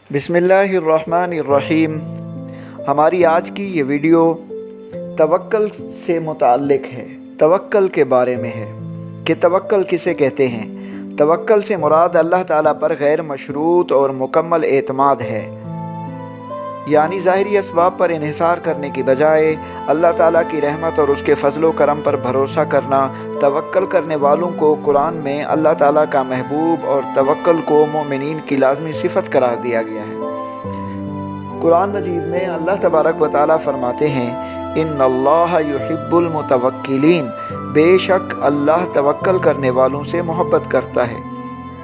बिस्मिल्लाहिर्रहमानिर्रहीम। हमारी आज की ये वीडियो तवक्कल से मुताल्लिक़ है। तवक्कल के बारे में है कि तवक्कल किसे कहते हैं। तवक्कल से मुराद अल्लाह ताला पर गैर मशरूत और मुकम्मल एतमाद है, यानी ज़ाहिरी असबाब पर इन्हिसार करने की बजाय अल्लाह ताला की रहमत और उसके फ़ज़्ल करम पर भरोसा करना। तवक्कल करने वालों को कुरान में अल्लाह ताला का महबूब और तवक्कल को मोमिनीन की लाज़मी सिफ़त करार दिया गया है। कुरान मजीद में अल्लाह तबारक व तआला फरमाते हैं, इन्नल्लाह युहिब्बुल मुतवक्किलीन, बेशक अल्लाह तवक्कल करने वालों से मोहब्बत करता है।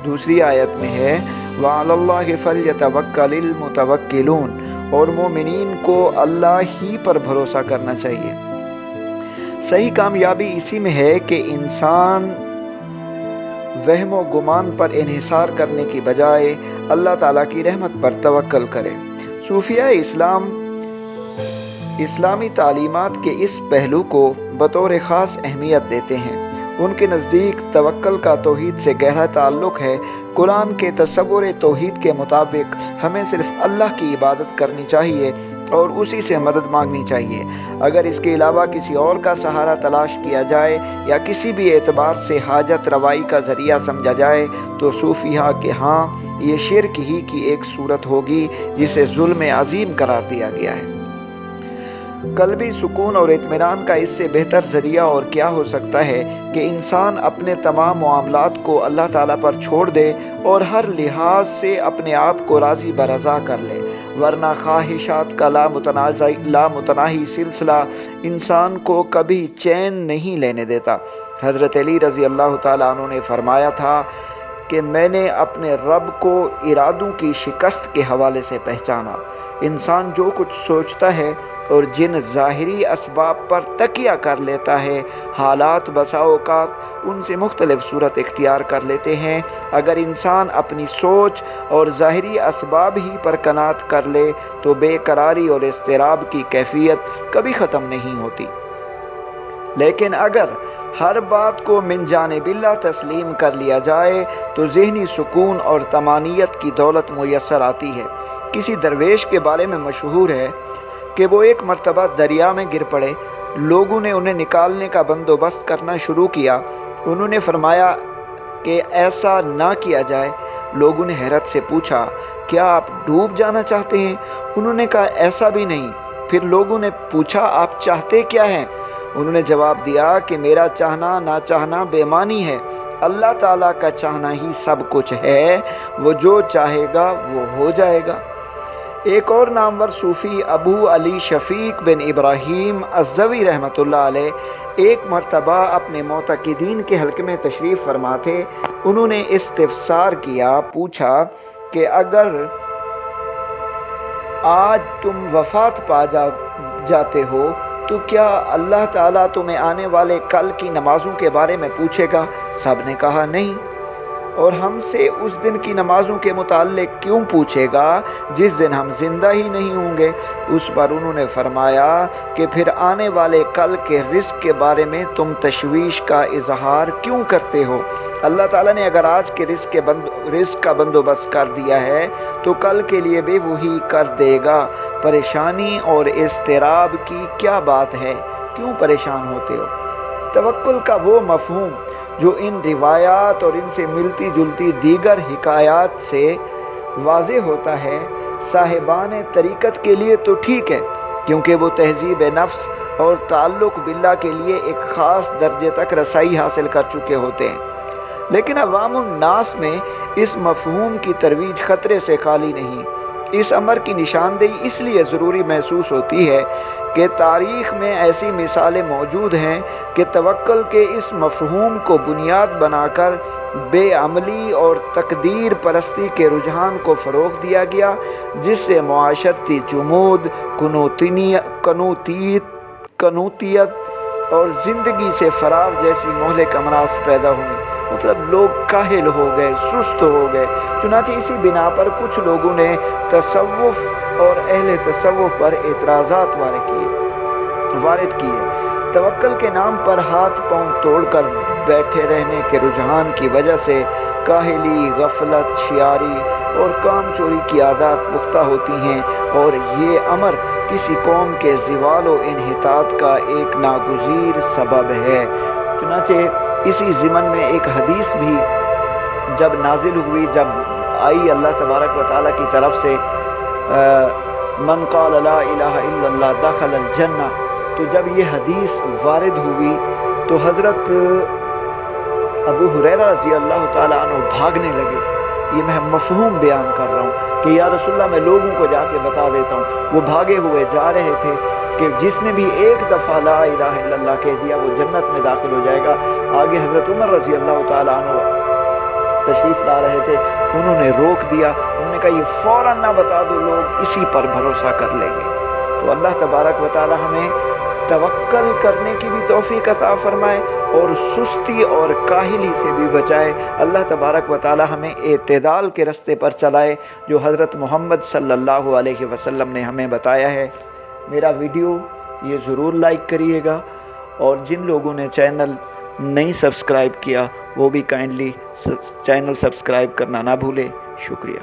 दूसरी आयत में है, व अलल्लाहि फल्यतवक्कलिल मुतवक्किलून, और मोमिनीन को अल्लाह ही पर भरोसा करना चाहिए। सही कामयाबी इसी में है कि इंसान वहम व गुमान पर इन्हिसार करने की बजाय अल्लाह ताला की रहमत पर तवक्कल करे। सूफिया इस्लाम इस्लामी तालीमात के इस पहलू को बतौर ख़ास अहमियत देते हैं। उनके नज़दीक तवक्कल का तौहीद से गहरा ताल्लुक़ है। कुरान के तसव्वुर तौहीद के मुताबिक हमें सिर्फ़ अल्लाह की इबादत करनी चाहिए और उसी से मदद मांगनी चाहिए। अगर इसके अलावा किसी और का सहारा तलाश किया जाए या किसी भी एतबार से हाजत रवाई का ज़रिया समझा जाए तो सूफिया के यहाँ ये शिर्क ही की एक सूरत होगी, जिसे जुल्म अज़ीम करार दिया गया है। क़ल्बी सुकून और इत्मीनान का इससे बेहतर ज़रिया और क्या हो सकता है कि इंसान अपने तमाम मामलात को अल्लाह ताला पर छोड़ दे और हर लिहाज से अपने आप को राज़ी बरज़ा कर ले, वरना ख्वाहिशात का लामुतनाही सिलसिला इंसान को कभी चैन नहीं लेने देता। हज़रत अली रज़ी अल्लाह ताला अन्हु ने फरमाया था कि मैंने अपने रब को इरादों की शिकस्त के हवाले से पहचाना। इंसान जो कुछ सोचता है और जिन ज़ाहिरी असबाब पर तकिया कर लेता है, हालात बसा औक़ात उनसे मुख्तलिफ सूरत इख्तियार कर लेते हैं। अगर इंसान अपनी सोच और ज़ाहिरी असबाब ही पर कनात कर ले तो बेकरारी और इज़्तिराब की कैफियत कभी ख़त्म नहीं होती। लेकिन अगर हर बात को मिन जानिबिल्लाह तस्लीम कर लिया जाए तो ज़हनी सुकून और तमानियत की दौलत मुयस्सर आती है। किसी दरवेश के बारे में मशहूर है कि वो एक मर्तबा दरिया में गिर पड़े। लोगों ने उन्हें निकालने का बंदोबस्त करना शुरू किया। उन्होंने फरमाया कि ऐसा ना किया जाए। लोगों ने हैरत से पूछा, क्या आप डूब जाना चाहते हैं? उन्होंने कहा, ऐसा भी नहीं। फिर लोगों ने पूछा, आप चाहते क्या हैं? उन्होंने जवाब दिया कि मेरा चाहना ना चाहना बेमानी है, अल्लाह ताला का चाहना ही सब कुछ है, वो जो चाहेगा वो हो जाएगा। एक और नामवर सूफ़ी अबू अली शफ़ीक बिन इब्राहीम अज़्ज़वी रहमतुल्लाह अलैह एक मर्तबा अपने मोतक़िदीन के हल्के में तशरीफ़ फरमा थे। उन्होंने इस्तिफ़सार किया, पूछा कि अगर आज तुम वफ़ात पा जाते हो तो क्या अल्लाह ताला तुम्हें आने वाले कल की नमाज़ों के बारे में पूछेगा? सब ने कहा नहीं। और हमसे उस दिन की नमाज़ों के मुताल्लिक़ क्यों पूछेगा जिस दिन हम ज़िंदा ही नहीं होंगे? उस पर उन्होंने फरमाया कि फिर आने वाले कल के रिज़्क़ के बारे में तुम तशवीश का इजहार क्यों करते हो? अल्लाह ताला ने अगर आज के रिज़्क़ का बंदोबस्त कर दिया है तो कल के लिए भी वही कर देगा। परेशानी और इज़्तिराब की क्या बात है? क्यों परेशान होते हो? तवक्कुल का वो मफ़हूम जो इन रिवायात और इनसे मिलती जुलती दीगर हिकायात से वाज़े होता है, साहिबान तरीक़त के लिए तो ठीक है, क्योंकि वो तहज़ीब नफ्स और ताल्लुक़ बिल्लाह के लिए एक ख़ास दर्जे तक रसाई हासिल कर चुके होते हैं। लेकिन अवामुन नास में इस मफ़हूम की तरवीज ख़तरे से खाली नहीं। इस अमर की निशानदेही इसलिए ज़रूरी महसूस होती है कि तारीख़ में ऐसी मिसालें मौजूद हैं कि तवक्कुल के इस मफ़हूम को बुनियाद बनाकर बेअमली और तकदीर परस्ती के रुझान को फ़रोग़ दिया गया, जिससे मुआशरती जुमूद, कनूतियत और ज़िंदगी से फ़रार जैसी मोहलिक अमराज़ पैदा हुई। मतलब लोग काहिल हो गए, सुस्त हो गए। चुनांचे इसी बिना पर कुछ लोगों ने तसव्वुफ़ और अहले तसव्वुफ़ पर एतराज़ात वारिद किए। तवक्कुल के नाम पर हाथ पांव तोड़कर बैठे रहने के रुझान की वजह से काहिली, गफलत, शियारी اور کام چوری کی عادات پختہ ہوتی ہیں، اور یہ امر کسی قوم کے زوال و انحطاط کا ایک ناگزیر سبب ہے۔ چنانچہ اسی ضمن میں ایک حدیث بھی جب نازل ہوئی، جب آئی اللہ تبارک و تعالیٰ کی طرف سے من قال لا الہ الا اللہ دخل الجنہ، تو جب یہ حدیث وارد ہوئی تو حضرت ابو ہریرہ رضی اللہ تعالیٰ عنہ بھاگنے لگے۔ یہ میں مفہوم بیان کر رہا ہوں کہ یا رسول اللہ میں لوگوں کو جا کے بتا دیتا ہوں۔ وہ بھاگے ہوئے جا رہے تھے کہ جس نے بھی ایک دفعہ لا الہ الا اللہ کہہ دیا وہ جنت میں داخل ہو جائے گا۔ آگے حضرت عمر رضی اللہ تعالیٰ عنہ تشریف لا رہے تھے، انہوں نے روک دیا، انہوں نے کہا یہ فوراً نہ بتا دو، لوگ اسی پر بھروسہ کر لیں گے۔ تو اللہ تبارک و تعالی ہمیں توکل کرنے کی بھی توفیق عطا فرمائے اور سستی اور کاہلی سے بھی بچائے۔ اللہ تبارک و تعالی ہمیں اعتدال کے رستے پر چلائے جو حضرت محمد صلی اللہ علیہ وسلم نے ہمیں بتایا ہے۔ میرا ویڈیو یہ ضرور لائک کریے گا، اور جن لوگوں نے چینل نہیں سبسکرائب کیا وہ بھی کائنڈلی چینل سبسکرائب کرنا نہ بھولے۔ شکریہ۔